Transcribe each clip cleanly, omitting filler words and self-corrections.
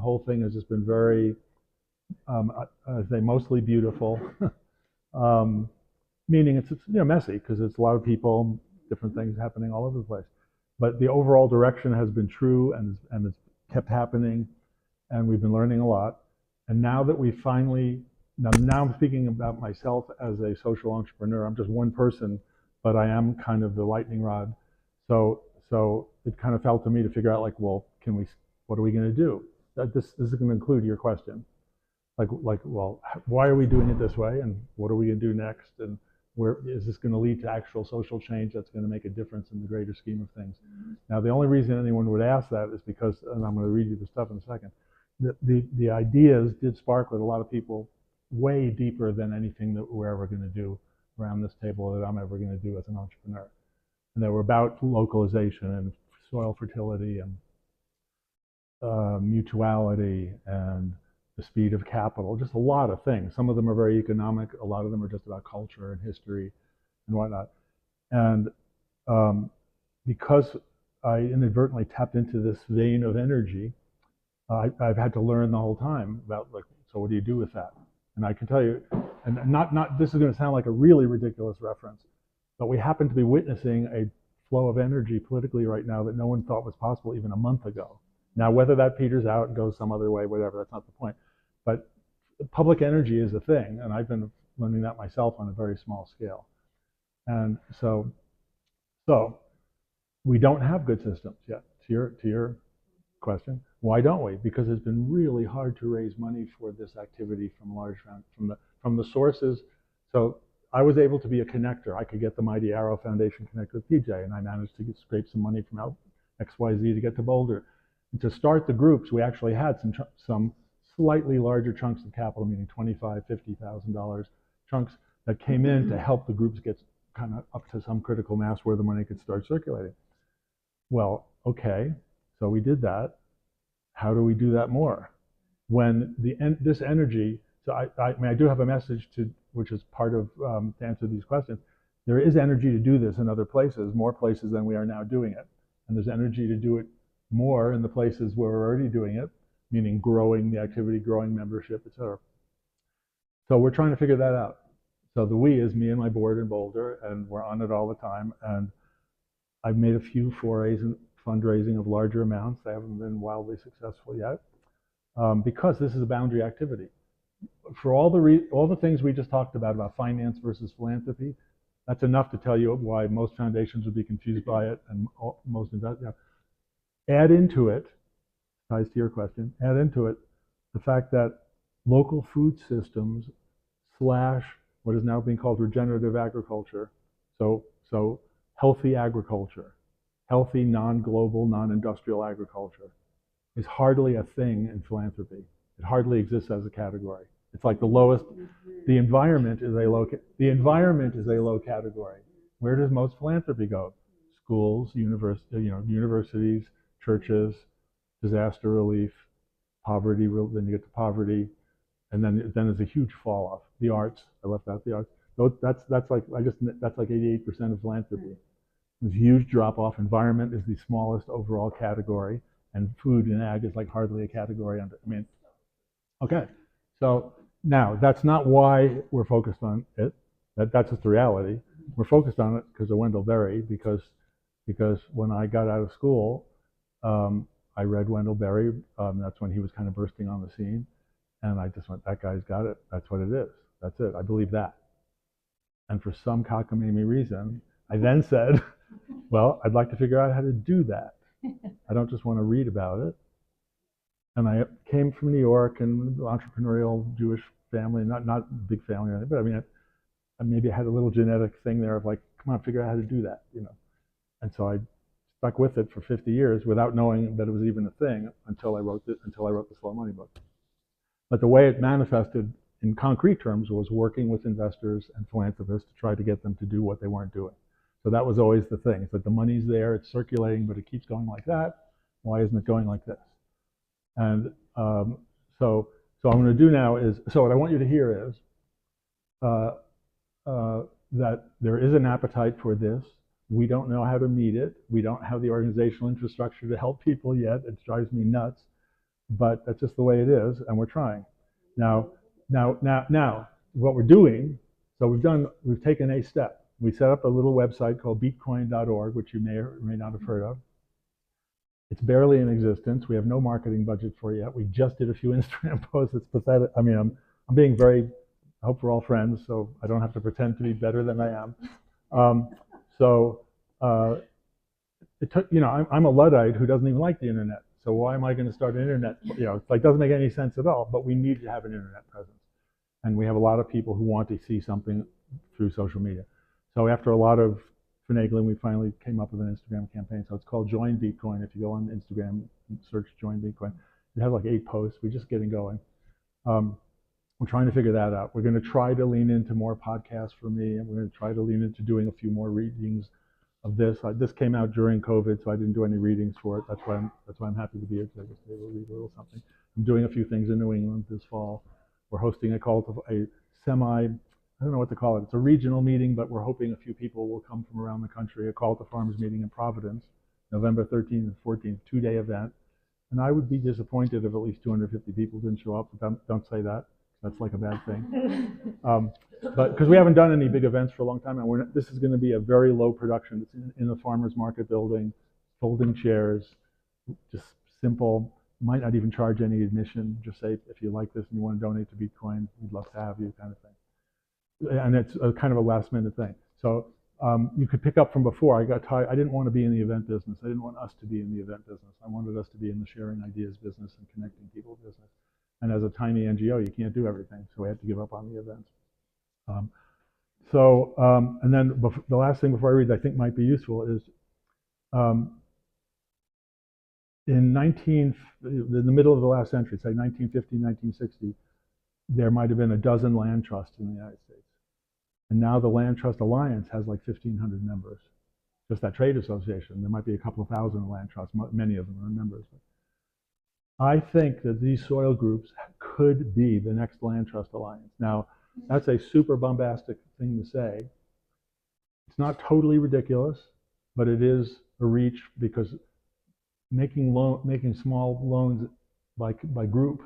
The whole thing has just been very, I say, mostly beautiful. um, Meaning it's messy because it's a lot of people, different things happening all over the place. But the overall direction has been true and it's kept happening, and we've been learning a lot. And now that we finally, now I'm speaking about myself as a social entrepreneur. I'm just one person, but I am kind of the lightning rod. So it kind of fell to me to figure out, like, well, what are we going to do? This is going to include your question. Well, why are we doing it this way, and what are we going to do next, and where is this going to lead to actual social change that's going to make a difference in the greater scheme of things? Now, the only reason anyone would ask that is because, and I'm going to read you the stuff in a second, the ideas did spark with a lot of people way deeper than anything that we're ever going to do around this table that I'm ever going to do as an entrepreneur. And they were about localization and soil fertility and mutuality and the speed of capital, just a lot of things. Some of them are very economic, a lot of them are just about culture and history and whatnot. And because I inadvertently tapped into this vein of energy, I've had to learn the whole time about, like, so what do you do with that? And I can tell you, and not this is going to sound like a really ridiculous reference, but we happen to be witnessing a flow of energy politically right now that no one thought was possible even a month ago. Now, whether that peters out and goes some other way, whatever, that's not the point. But public energy is a thing, and I've been learning that myself on a very small scale. And so we don't have good systems yet. To your question, why don't we? Because it's been really hard to raise money for this activity from the sources. So I was able to be a connector. I could get the Mighty Arrow Foundation connected with PJ, and I managed to scrape some money from out XYZ to get to Boulder. And to start the groups, we actually had some slightly larger chunks of capital, meaning $25,000, $50,000 chunks that came in to help the groups get kind of up to some critical mass where the money could start circulating. Well, okay, so we did that. How do we do that more? When this energy, so I do have a message which is part of to answer these questions. There is energy to do this in other places, more places than we are now doing it, and there's energy to do it more in the places where we're already doing it, meaning growing the activity, growing membership, et cetera. So we're trying to figure that out. So the we is me and my board in Boulder, and we're on it all the time. And I've made a few forays in fundraising of larger amounts. They haven't been wildly successful yet, because this is a boundary activity. For all the things we just talked about finance versus philanthropy, that's enough to tell you why most foundations would be confused by it, and most investors. Add into it, ties to your question, add into it the fact that local food systems / what is now being called regenerative agriculture, so healthy agriculture, healthy non-global, non-industrial agriculture, is hardly a thing in philanthropy. It hardly exists as a category. It's like the lowest. The environment is a low category. Where does most philanthropy go? Schools, universities, churches, disaster relief, poverty. Then you get to poverty, and then there's a huge fall off. The arts. I left out the arts. That's like 88% of philanthropy. There's a huge drop off. Environment is the smallest overall category, and food and ag is like hardly a category under. Okay. So now that's not why we're focused on it. That's just the reality. We're focused on it because of Wendell Berry, because when I got out of school, I read Wendell Berry. That's when he was kind of bursting on the scene, and I just went, that guy's got it. That's what it is. That's it. I believe that. And for some cockamamie reason, I then said, well, I'd like to figure out how to do that. I don't just want to read about it. And I came from New York and entrepreneurial Jewish family, not big family, but I maybe had a little genetic thing there of like, come on, figure out how to do that, And so I stuck with it for 50 years without knowing that it was even a thing until I wrote the Slow Money book. But the way it manifested in concrete terms was working with investors and philanthropists to try to get them to do what they weren't doing. So that was always the thing. It's like the money's there, it's circulating, but it keeps going like that. Why isn't it going like this? And so what I'm going to do now is, so what I want you to hear is that there is an appetite for this. We don't know how to meet it. We don't have the organizational infrastructure to help people yet. It drives me nuts. but that's just the way it is, and we're trying. Now, what we're doing, so we've taken a step. We set up a little website called beatcoin.org, which you may or may not have heard of. It's barely in existence. We have no marketing budget for it yet. We just did a few Instagram posts. It's pathetic. I mean, I'm being very, I hope we're all friends, so I don't have to pretend to be better than I am. It took, I'm a Luddite who doesn't even like the internet. So why am I going to start an internet? It's like, doesn't make any sense at all, but we need to have an internet presence. And we have a lot of people who want to see something through social media. So after a lot of finagling, we finally came up with an Instagram campaign. So it's called Join Bitcoin. If you go on Instagram and search Join Bitcoin, it has like 8 posts. We're just getting going. We're trying to figure that out. We're going to try to lean into more podcasts for me, and we're going to try to lean into doing a few more readings of this. This came out during COVID, so I didn't do any readings for it. That's why I'm happy to be here today. I will read a little something. I'm doing a few things in New England this fall. We're hosting a I don't know what to call it. It's a regional meeting, but we're hoping a few people will come from around the country. A call to farmers meeting in Providence, November 13th and 14th, 2-day event. And I would be disappointed if at least 250 people didn't show up. Don't say that. That's like a bad thing. But because we haven't done any big events for a long time, and this is going to be a very low production. It's in the farmers market building, folding chairs, just simple. Might not even charge any admission. Just say if you like this and you want to donate to Bitcoin, we'd love to have you, kind of thing. And it's a kind of a last minute thing. So you could pick up from before. I got tired. I didn't want to be in the event business. I didn't want us to be in the event business. I wanted us to be in the sharing ideas business and connecting people business. And as a tiny NGO, you can't do everything, so we had to give up on the events. And then the last thing before I read that I think might be useful is in the middle of the last century, say 1950, 1960, there might have been a dozen land trusts in the United States. And now the Land Trust Alliance has like 1,500 members. Just that trade association, there might be a couple of thousand land trusts, many of them are members. I think that these soil groups could be the next Land Trust Alliance. Now, that's a super bombastic thing to say. It's not totally ridiculous, but it is a reach because making small loans by group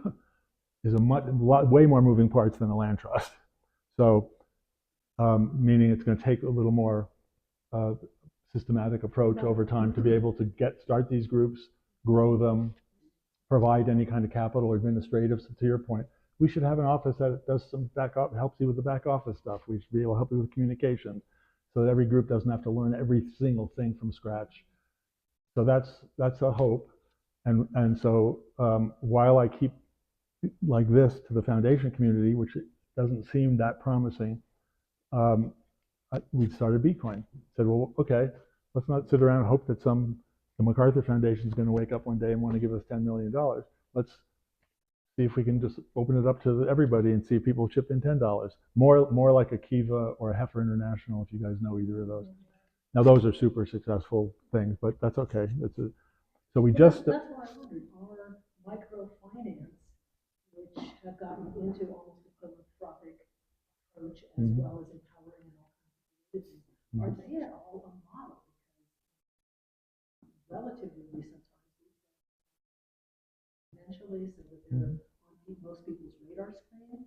is way more moving parts than a land trust. So, meaning it's going to take a little more systematic approach over time to be able to start these groups, grow them, provide any kind of capital or administrative. So to your point, we should have an office that does some helps you with the back office stuff. We should be able to help you with communication, so that every group doesn't have to learn every single thing from scratch. So that's a hope, and so while I keep like this to the foundation community, which doesn't seem that promising, we started Bitcoin. Said, well, okay, let's not sit around and hope that the MacArthur Foundation is going to wake up one day and want to give us $10 million. Let's see if we can just open it up to everybody and see if people chip in $10. More like a Kiva or a Heifer International, if you guys know either of those. Now those are super successful things, but that's okay. So we just. That's why I wondered, our microfinance, which have gotten into almost a philanthropic approach as well as empowering and all kinds of activities, are they at all a model? Relatively recent times, eventually, so that they're on most people's radar screen.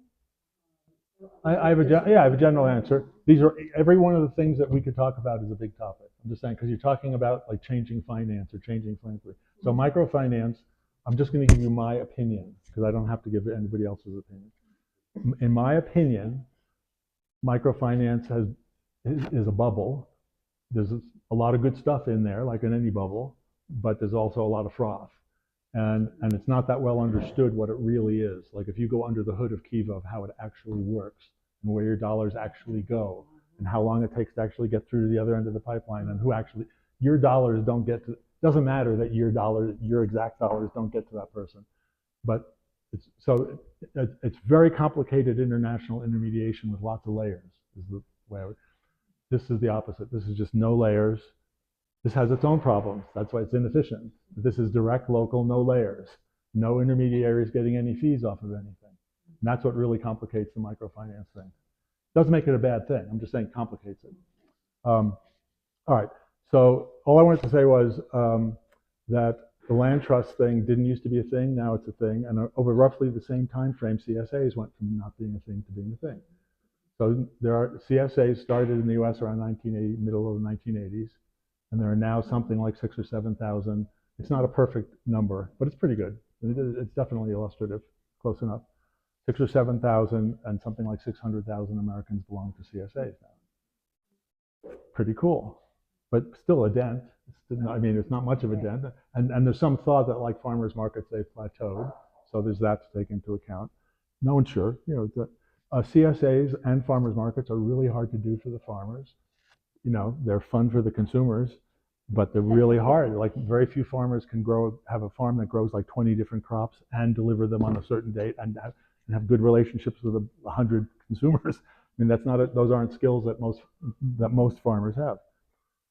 I have a general answer. These are every one of the things that we could talk about is a big topic. I'm just saying because you're talking about like changing finance or changing philanthropy. So microfinance, I'm just going to give you my opinion because I don't have to give anybody else's opinion. In my opinion, microfinance is a bubble. There's a lot of good stuff in there, like in any bubble, but there's also a lot of froth. And it's not that well understood what it really is. Like if you go under the hood of Kiva of how it actually works and where your dollars actually go and how long it takes to actually get through to the other end of the pipeline and who actually, your dollars don't get to, doesn't matter that your exact dollars don't get to that person. But it's very complicated international intermediation with lots of layers is the way this is the opposite. This is just no layers. This has its own problems. That's why it's inefficient. This is direct, local, no layers. No intermediaries getting any fees off of anything. And that's what really complicates the microfinance thing. Doesn't make it a bad thing. I'm just saying complicates it. All right. So all I wanted to say was that the land trust thing didn't used to be a thing. Now it's a thing. And over roughly the same time frame, CSAs went from not being a thing to being a thing. So there are CSAs started in the U.S. around 1980, middle of the 1980s, and there are now something like 6,000 or 7,000. It's not a perfect number, but it's pretty good. It's definitely illustrative, close enough. 6,000 or 7,000, and something like 600,000 Americans belong to CSAs now. Pretty cool, but still a dent. I mean, it's not much of a dent. And there's some thought that, like farmers markets, they've plateaued. So there's that to take into account. No one's sure. You know, CSAs and farmers markets are really hard to do for the farmers. You know, they're fun for the consumers, but they're really hard. Like, very few farmers can have a farm that grows like 20 different crops and deliver them on a certain date and have good relationships with 100 consumers. I mean, those aren't skills that most farmers have.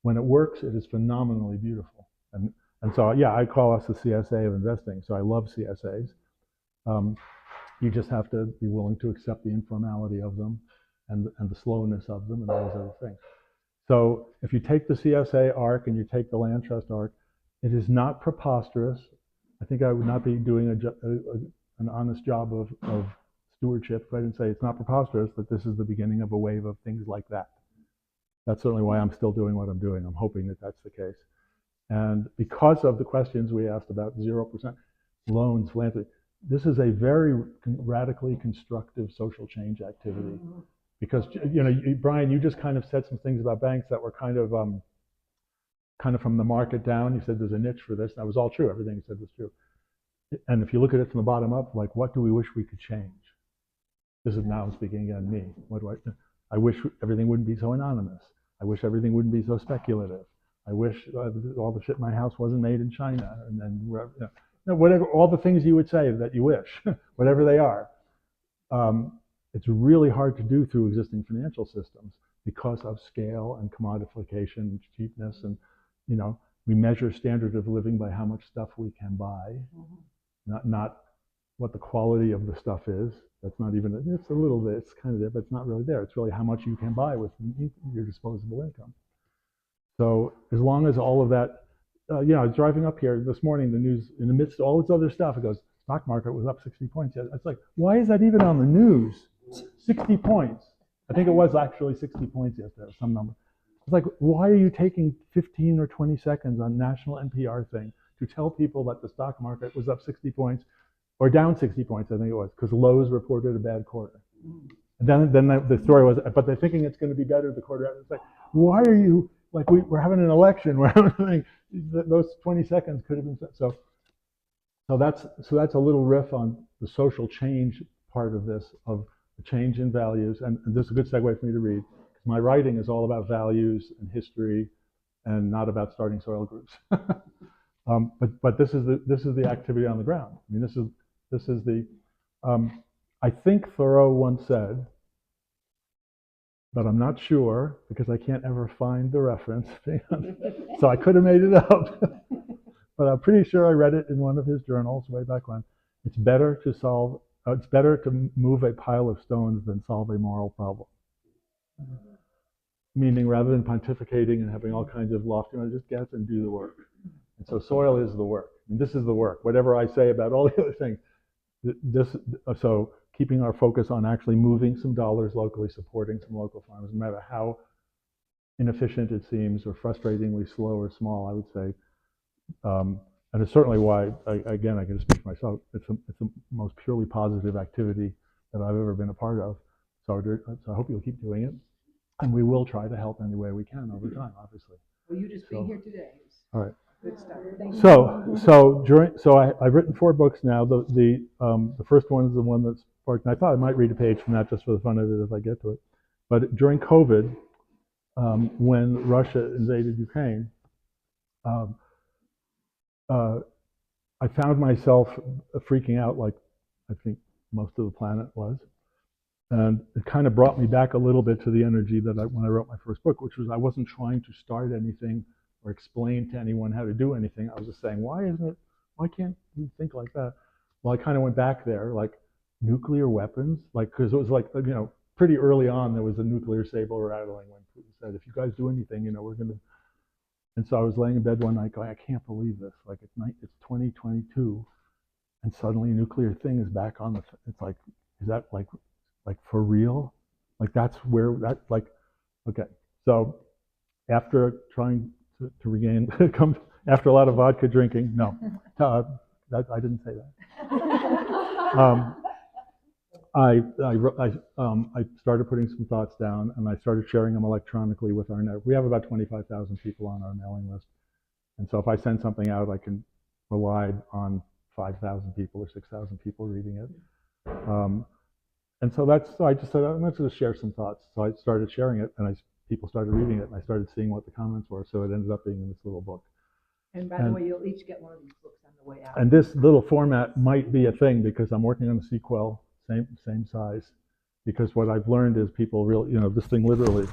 When it works, it is phenomenally beautiful. And so, yeah, I call us the CSA of investing. So I love CSAs. You just have to be willing to accept the informality of them and the slowness of them and all those other things. So if you take the CSA arc and you take the land trust arc, it is not preposterous. I think I would not be doing an honest job of stewardship if I didn't say it's not preposterous that this is the beginning of a wave of things like that. That's certainly why I'm still doing what I'm doing. I'm hoping that that's the case. And because of the questions we asked about 0% loans, philanthropy, this is a very radically constructive social change activity. Because, you know, Brian, you just kind of said some things about banks that were kind of from the market down. You said there's a niche for this. That was all true. Everything you said was true. And if you look at it from the bottom up, like, what do we wish we could change? This is now speaking again me. What do I wish everything wouldn't be so anonymous. I wish everything wouldn't be so speculative. I wish all the shit in my house wasn't made in China. And then, you know, whatever, all the things you would say that you wish, whatever they are. It's really hard to do through existing financial systems because of scale and commodification and cheapness. And, you know, we measure standard of living by how much stuff we can buy, not what the quality of the stuff is. That's not even, it's a little bit, it's kind of there, but it's not really there. It's really how much you can buy with your disposable income. So as long as all of that, you know, I was driving up here this morning, the news, in the midst of all this other stuff, it goes, stock market was up 60 points. It's like, why is that even on the news? 60 points. I think it was actually 60 points yesterday, some number. It's like, why are you taking 15 or 20 seconds on national NPR thing to tell people that the stock market was up 60 points or down 60 points, I think it was, because Lowe's reported a bad quarter. And then the story was, but they're thinking it's going to be better the quarter after. It's like, why are you, like, we're having an election, we're having a thing. Those 20 seconds could have been, so that's a little riff on the social change part of this, of the change in values. And this is a good segue for me to read, because my writing is all about values and history and not about starting soil groups. But this is the activity on the ground. I mean, this is the, I think Thoreau once said, but I'm not sure because I can't ever find the reference. So I could have made it up. But I'm pretty sure I read it in one of his journals way back when. It's better to move a pile of stones than solve a moral problem. Meaning, rather than pontificating and having all kinds of lofty, just get and do the work. And so soil is the work. And this is the work. Whatever I say about all the other things, so keeping our focus on actually moving some dollars locally, supporting some local farmers, no matter how inefficient it seems or frustratingly slow or small, I would say. And it's certainly why, again, I can just speak for myself, it's the most purely positive activity that I've ever been a part of. So I hope you'll keep doing it. And we will try to help any way we can over time, obviously. Well, you just being here today is all right. Good stuff. So I've written 4 books now. The first one is the one that's sparked, and I thought I might read a page from that just for the fun of it if I get to it. But during COVID, when Russia invaded Ukraine, I found myself freaking out like I think most of the planet was. And it kind of brought me back a little bit to the energy that when I wrote my first book, which was I wasn't trying to start anything or explain to anyone how to do anything. I was just saying, why can't we think like that? Well, I kind of went back there, like nuclear weapons, like, because it was like, you know, pretty early on there was a nuclear saber rattling when Putin said, if you guys do anything, you know, we're going to. And so I was laying in bed one night going, I can't believe this. Like it's 2022, and suddenly a nuclear thing is back on the. It's like, is that like for real? Like that's where that like. Okay, so after trying to regain, after a lot of vodka drinking, no, I didn't say that. I started putting some thoughts down, and I started sharing them electronically with our network. We have about 25,000 people on our mailing list, and so if I send something out, I can rely on 5,000 people or 6,000 people reading it. And so I just said, let's just share some thoughts. So I started sharing it, and people started reading it, and I started seeing what the comments were. So it ended up being in this little book. And by the way, you'll each get one of these books on the way out. And this little format might be a thing because I'm working on a sequel, same size. Because what I've learned is people really, this thing literally,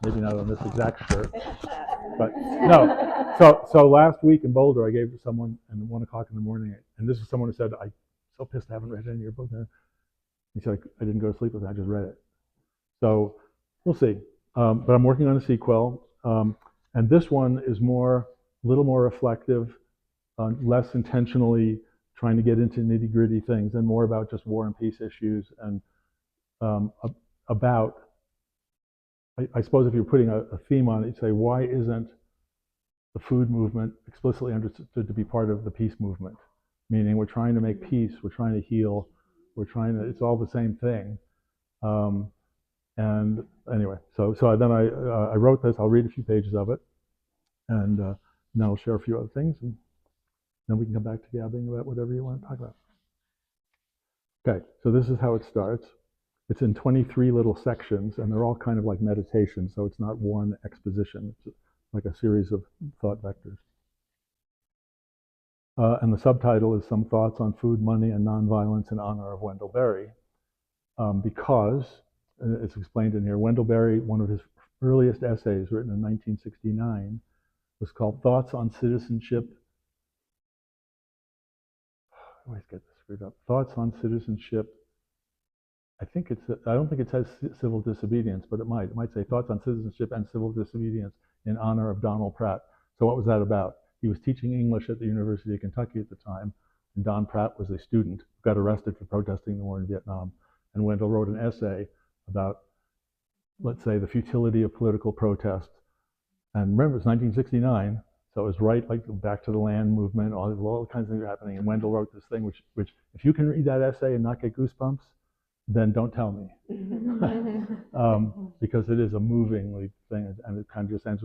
maybe not on this exact shirt, but no. So last week in Boulder, I gave it to someone at 1 o'clock in the morning, and this is someone who said, "I'm so pissed I haven't read any of your book." He said, "I didn't go to sleep with it. I just read it." So we'll see. But I'm working on a sequel, and this one is a little more reflective, less intentionally trying to get into nitty-gritty things, and more about just war and peace issues, and about. I suppose if you're putting a theme on it, you'd say, why isn't the food movement explicitly understood to be part of the peace movement? Meaning, we're trying to make peace, we're trying to heal, it's all the same thing. And anyway, so then I wrote this. I'll read a few pages of it, and then I'll share a few other things, and then we can come back to gabbing about whatever you want to talk about. Okay, so this is how it starts. It's in 23 little sections, and they're all kind of like meditations, so it's not one exposition. It's like a series of thought vectors. And the subtitle is Some Thoughts on Food, Money, and Nonviolence in Honor of Wendell Berry. Because, it's explained in here, Wendell Berry, one of his earliest essays written in 1969, was called Thoughts on Citizenship. I always get this screwed up. Thoughts on Citizenship. I don't think it says civil disobedience, but it might. It might say Thoughts on Citizenship and Civil Disobedience in Honor of Donald Pratt. So what was that about? He was teaching English at the University of Kentucky at the time, and Don Pratt was a student who got arrested for protesting the war in Vietnam. And Wendell wrote an essay about, let's say, the futility of political protest. And remember, it's 1969, so it was right, like back to the land movement, all kinds of things were happening. And Wendell wrote this thing, which if you can read that essay and not get goosebumps, then don't tell me. Because it is a moving thing, and it kind of just ends with